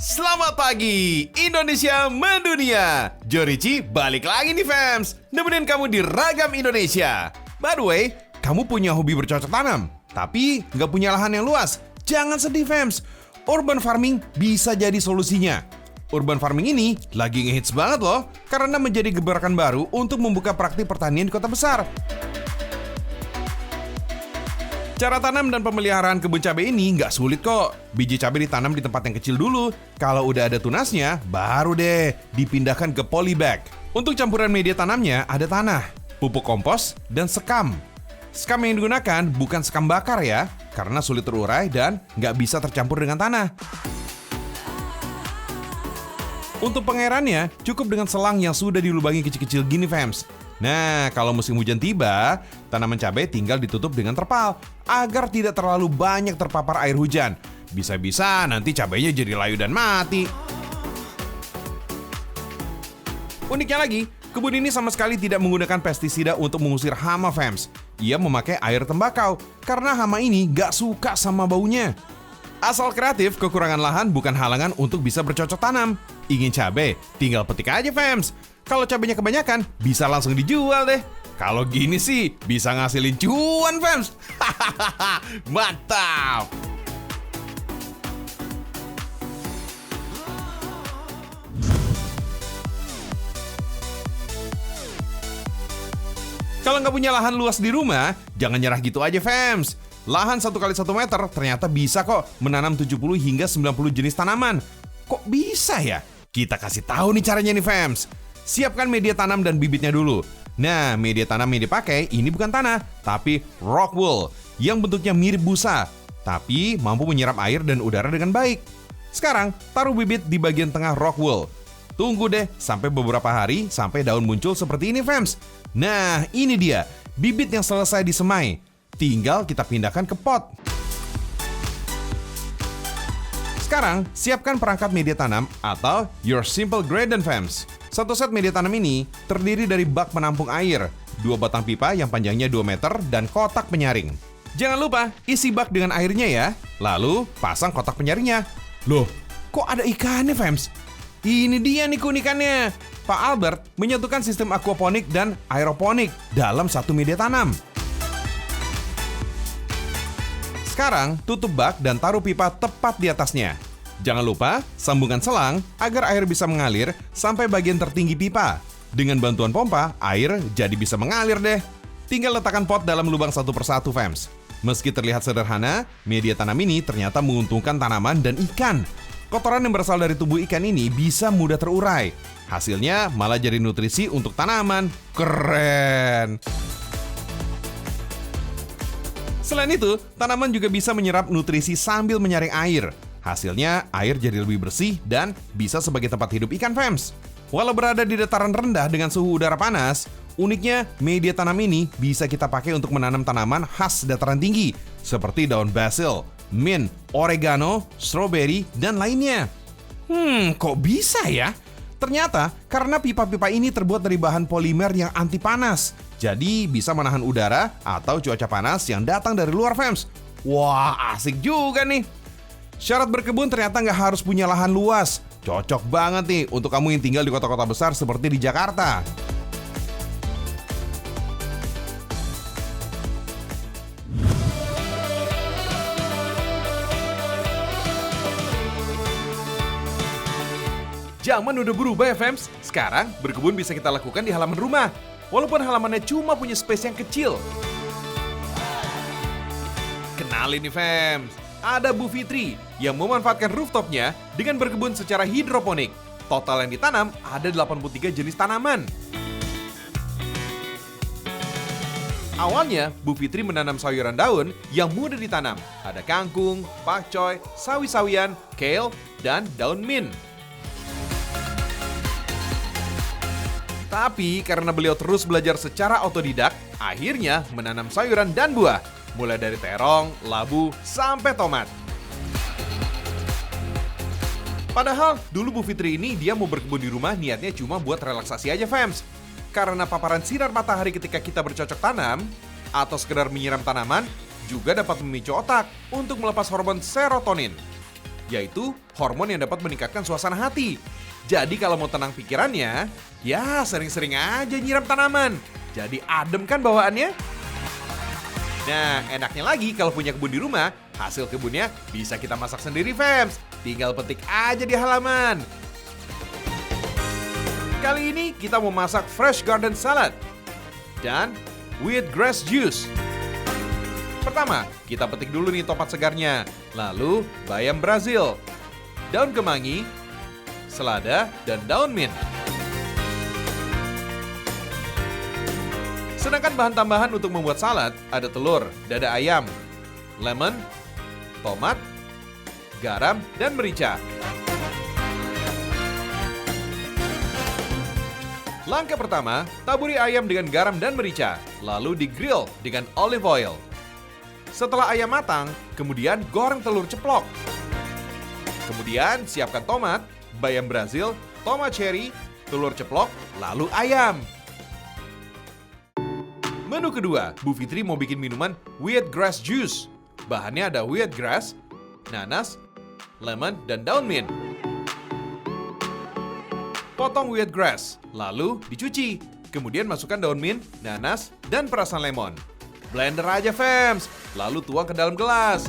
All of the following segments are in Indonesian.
Selamat pagi, Indonesia mendunia. Jorici balik lagi nih fams, nemenin kamu di Ragam Indonesia. By the way, kamu punya hobi bercocok tanam, tapi nggak punya lahan yang luas? Jangan sedih fams, urban farming bisa jadi solusinya. Urban farming ini lagi ngehits banget loh, karena menjadi gebrakan baru untuk membuka praktik pertanian di kota besar. Cara tanam dan pemeliharaan kebun cabai ini nggak sulit kok. Biji cabai ditanam di tempat yang kecil dulu. Kalau udah ada tunasnya, baru deh dipindahkan ke polybag. Untuk campuran media tanamnya ada tanah, pupuk kompos, dan sekam. Sekam yang digunakan bukan sekam bakar ya, karena sulit terurai dan nggak bisa tercampur dengan tanah. Untuk pengairannya, cukup dengan selang yang sudah dilubangi kecil-kecil gini fams. Nah, kalau musim hujan tiba, tanaman cabai tinggal ditutup dengan terpal agar tidak terlalu banyak terpapar air hujan. Bisa-bisa nanti cabainya jadi layu dan mati. Uniknya lagi, kebun ini sama sekali tidak menggunakan pestisida untuk mengusir hama fams. Ia memakai air tembakau karena hama ini gak suka sama baunya. Asal kreatif, kekurangan lahan bukan halangan untuk bisa bercocok tanam. Ingin cabai, tinggal petik aja fams. Kalau cabenya kebanyakan, bisa langsung dijual deh. Kalau gini sih, bisa ngasilin cuan, fams. Mantap! Kalau nggak punya lahan luas di rumah, jangan nyerah gitu aja, fams. Lahan 1 x 1 meter ternyata bisa kok menanam 70 hingga 90 jenis tanaman. Kok bisa ya? Kita kasih tahu nih caranya nih, fams. Siapkan media tanam dan bibitnya dulu. Nah, media tanam yang dipakai ini bukan tanah, tapi rock wool yang bentuknya mirip busa, tapi mampu menyerap air dan udara dengan baik. Sekarang, taruh bibit di bagian tengah rock wool. Tunggu deh sampai beberapa hari sampai daun muncul seperti ini, fams. Nah, ini dia, bibit yang selesai disemai. Tinggal kita pindahkan ke pot. Sekarang, siapkan perangkat media tanam atau your simple garden fams. Satu set media tanam ini terdiri dari bak penampung air, 2 batang pipa yang panjangnya 2 meter, dan kotak penyaring. Jangan lupa isi bak dengan airnya ya, lalu pasang kotak penyaringnya. Loh, kok ada ikannya, fams? Ini dia nih keunikannya. Pak Albert menyatukan sistem aquaponik dan aeroponik dalam satu media tanam. Sekarang, tutup bak dan taruh pipa tepat di atasnya. Jangan lupa, sambungkan selang agar air bisa mengalir sampai bagian tertinggi pipa. Dengan bantuan pompa, air jadi bisa mengalir deh. Tinggal letakkan pot dalam lubang satu persatu, fams. Meski terlihat sederhana, media tanam ini ternyata menguntungkan tanaman dan ikan. Kotoran yang berasal dari tubuh ikan ini bisa mudah terurai. Hasilnya malah jadi nutrisi untuk tanaman. Keren! Selain itu, tanaman juga bisa menyerap nutrisi sambil menyaring air. Hasilnya, air jadi lebih bersih dan bisa sebagai tempat hidup ikan, fams. Walau berada di dataran rendah dengan suhu udara panas, uniknya media tanam ini bisa kita pakai untuk menanam tanaman khas dataran tinggi, seperti daun basil, mint, oregano, strawberry, dan lainnya. Kok bisa ya? Ternyata karena pipa-pipa ini terbuat dari bahan polimer yang anti panas, jadi bisa menahan udara atau cuaca panas yang datang dari luar, fams. Wah, asik juga nih. Syarat berkebun ternyata nggak harus punya lahan luas. Cocok banget nih untuk kamu yang tinggal di kota-kota besar seperti di Jakarta. Zaman udah berubah ya, fams. Sekarang berkebun bisa kita lakukan di halaman rumah, walaupun halamannya cuma punya space yang kecil. Kenalin nih, fams. Ada Bu Fitri yang memanfaatkan rooftopnya dengan berkebun secara hidroponik. Total yang ditanam ada 83 jenis tanaman. Awalnya, Bu Fitri menanam sayuran daun yang mudah ditanam. Ada kangkung, pakcoy, sawi-sawian, kale, dan daun mint. Tapi karena beliau terus belajar secara otodidak, akhirnya menanam sayuran dan buah. Mulai dari terong, labu, sampai tomat. Padahal dulu Bu Fitri ini dia mau berkebun di rumah niatnya cuma buat relaksasi aja, fams. Karena paparan sinar matahari ketika kita bercocok tanam atau sekedar menyiram tanaman juga dapat memicu otak untuk melepas hormon serotonin. yaitu hormon yang dapat meningkatkan suasana hati. Jadi kalau mau tenang pikirannya, ya sering-sering aja nyiram tanaman. Jadi adem kan bawaannya? Nah, enaknya lagi kalau punya kebun di rumah, hasil kebunnya bisa kita masak sendiri, fams. Tinggal petik aja di halaman. Kali ini kita mau masak fresh garden salad dan wheatgrass juice. Pertama, kita petik dulu nih tomat segarnya, lalu bayam Brazil, daun kemangi, selada, dan daun mint. Sedangkan bahan tambahan untuk membuat salad ada telur, dada ayam, lemon, tomat, garam, dan merica. Langkah pertama, taburi ayam dengan garam dan merica, lalu di-grill dengan olive oil. Setelah ayam matang, kemudian goreng telur ceplok. Kemudian siapkan tomat, bayam Brazil, tomat cherry, telur ceplok, lalu ayam. Menu kedua, Bu Fitri mau bikin minuman wheatgrass juice. Bahannya ada wheatgrass, nanas, lemon, dan daun mint. Potong wheatgrass, lalu dicuci. Kemudian masukkan daun mint, nanas, dan perasan lemon. Blender aja, fams, lalu tuang ke dalam gelas.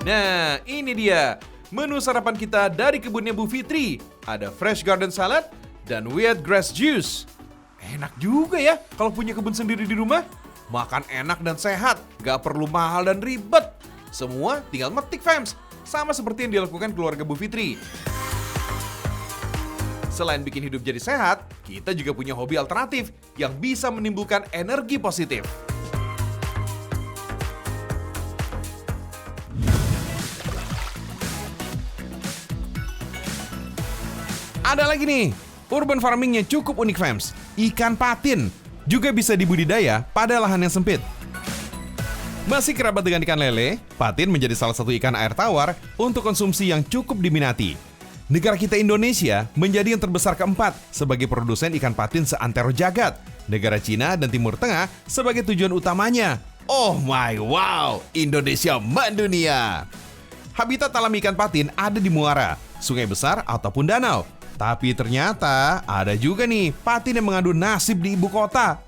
Nah, ini dia menu sarapan kita dari kebunnya Bu Fitri. Ada fresh garden salad dan wheatgrass juice. Enak juga ya kalau punya kebun sendiri di rumah. Makan enak dan sehat, gak perlu mahal dan ribet. Semua tinggal metik, fams. Sama seperti yang dilakukan keluarga Bu Fitri. Selain bikin hidup jadi sehat, kita juga punya hobi alternatif yang bisa menimbulkan energi positif. Ada lagi nih, urban farmingnya cukup unik, fams. Ikan patin juga bisa dibudidaya pada lahan yang sempit. Masih kerabat dengan ikan lele, patin menjadi salah satu ikan air tawar untuk konsumsi yang cukup diminati. Negara kita Indonesia menjadi yang terbesar keempat sebagai produsen ikan patin seantero jagat. Negara Cina dan Timur Tengah sebagai tujuan utamanya. Oh my wow, Indonesia mendunia. Habitat alami ikan patin ada di muara, sungai besar ataupun danau. Tapi ternyata ada juga nih patin yang mengadu nasib di ibu kota.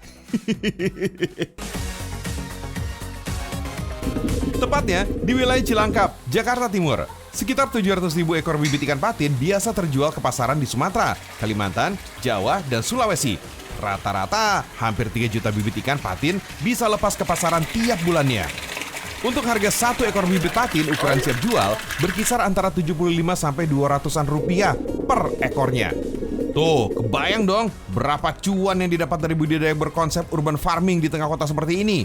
Tepatnya di wilayah Cilangkap, Jakarta Timur. Sekitar 700.000 ekor bibit ikan patin biasa terjual ke pasaran di Sumatera, Kalimantan, Jawa, dan Sulawesi. Rata-rata hampir 3 juta bibit ikan patin bisa lepas ke pasaran tiap bulannya. Untuk harga satu ekor bibit patin ukuran siap jual berkisar antara 75 sampai 200-an rupiah per ekornya. Tuh, kebayang dong berapa cuan yang didapat dari budidaya berkonsep urban farming di tengah kota seperti ini.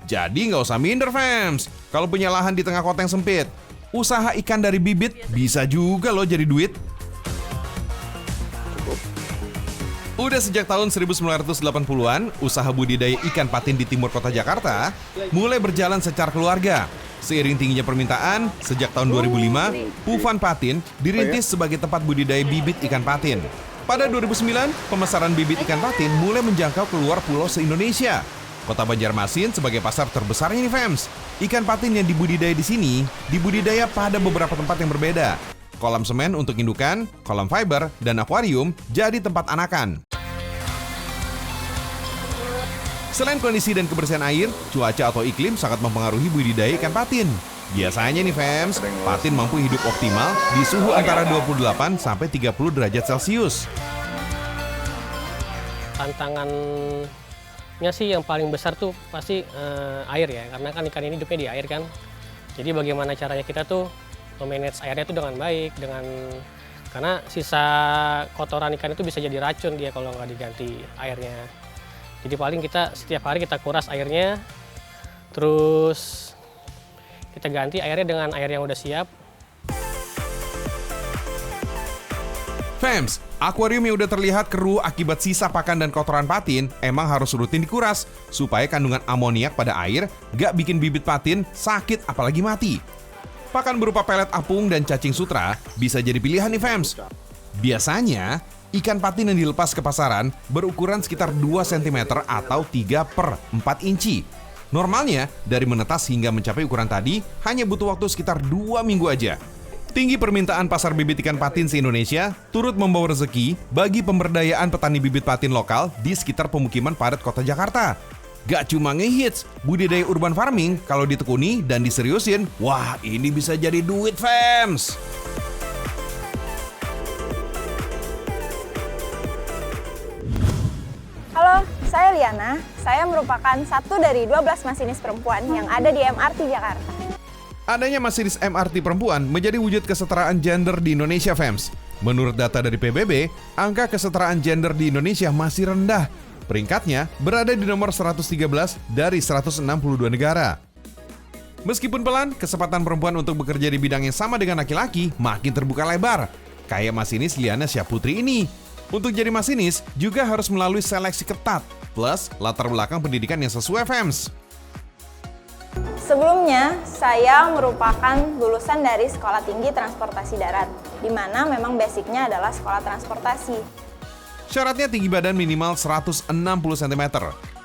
Jadi nggak usah minder, fams. Kalau punya lahan di tengah kota yang sempit, usaha ikan dari bibit bisa juga loh jadi duit. Udah sejak tahun 1980-an, usaha budidaya ikan patin di timur kota Jakarta mulai berjalan secara keluarga. Seiring tingginya permintaan, sejak tahun 2005, Pufan Patin dirintis sebagai tempat budidaya bibit ikan patin. Pada 2009, pemesanan bibit ikan patin mulai menjangkau keluar pulau se-Indonesia. Kota Banjarmasin sebagai pasar terbesarnya nih, fams. Ikan patin yang dibudidaya di sini dibudidaya pada beberapa tempat yang berbeda. Kolam semen untuk indukan, kolam fiber, dan akuarium jadi tempat anakan. Selain kondisi dan kebersihan air, cuaca atau iklim sangat mempengaruhi budidaya ikan patin. Biasanya nih, fams, patin mampu hidup optimal di suhu antara 28 sampai 30 derajat Celcius. Tantangannya sih yang paling besar tuh pasti air ya, karena kan ikan ini hidupnya di air kan. Jadi bagaimana caranya kita tuh memanage airnya tuh dengan baik, karena sisa kotoran ikan itu bisa jadi racun dia kalau nggak diganti airnya. Jadi paling kita setiap hari kita kuras airnya, terus kita ganti airnya dengan air yang udah siap. Fams, akuarium yang udah terlihat keruh akibat sisa pakan dan kotoran patin emang harus rutin dikuras supaya kandungan amoniak pada air gak bikin bibit patin sakit apalagi mati. Pakan berupa pelet apung dan cacing sutra bisa jadi pilihan nih, fams. Biasanya, ikan patin yang dilepas ke pasaran berukuran sekitar 2 cm atau 3 per 4 inci. Normalnya, dari menetas hingga mencapai ukuran tadi, hanya butuh waktu sekitar 2 minggu aja. Tinggi permintaan pasar bibit ikan patin se-Indonesia turut membawa rezeki bagi pemberdayaan petani bibit patin lokal di sekitar pemukiman padat kota Jakarta. Gak cuma ngehits, budidaya urban farming kalau ditekuni dan diseriusin, wah ini bisa jadi duit, fams! Halo, saya Liana. Saya merupakan satu dari 12 masinis perempuan yang ada di MRT Jakarta. Adanya masinis MRT perempuan menjadi wujud kesetaraan gender di Indonesia, fams. Menurut data dari PBB, angka kesetaraan gender di Indonesia masih rendah. Peringkatnya berada di nomor 113 dari 162 negara. Meskipun pelan, kesempatan perempuan untuk bekerja di bidang yang sama dengan laki-laki makin terbuka lebar. Kayak masinis Liana Syahputri ini. Untuk jadi masinis juga harus melalui seleksi ketat, plus latar belakang pendidikan yang sesuai, fams. Sebelumnya, saya merupakan lulusan dari Sekolah Tinggi Transportasi Darat, di mana memang basicnya adalah sekolah transportasi. Syaratnya tinggi badan minimal 160 cm,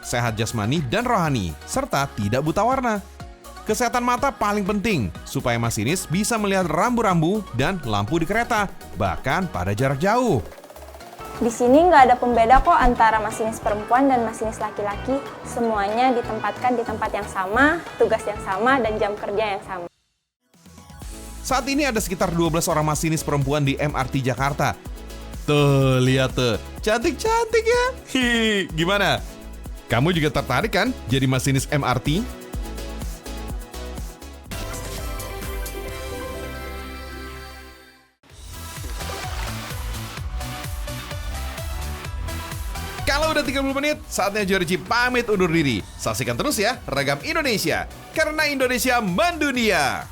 sehat jasmani dan rohani, serta tidak buta warna. Kesehatan mata paling penting, supaya masinis bisa melihat rambu-rambu dan lampu di kereta, bahkan pada jarak jauh. Di sini nggak ada pembeda kok antara masinis perempuan dan masinis laki-laki. Semuanya ditempatkan di tempat yang sama, tugas yang sama, dan jam kerja yang sama. Saat ini ada sekitar 12 orang masinis perempuan di MRT Jakarta. Tuh, lihat tuh, cantik-cantik ya. Hihi, gimana? Kamu juga tertarik kan jadi masinis MRT? Kalau udah 30 menit, saatnya Jorji pamit undur diri. Saksikan terus ya Ragam Indonesia, karena Indonesia mendunia.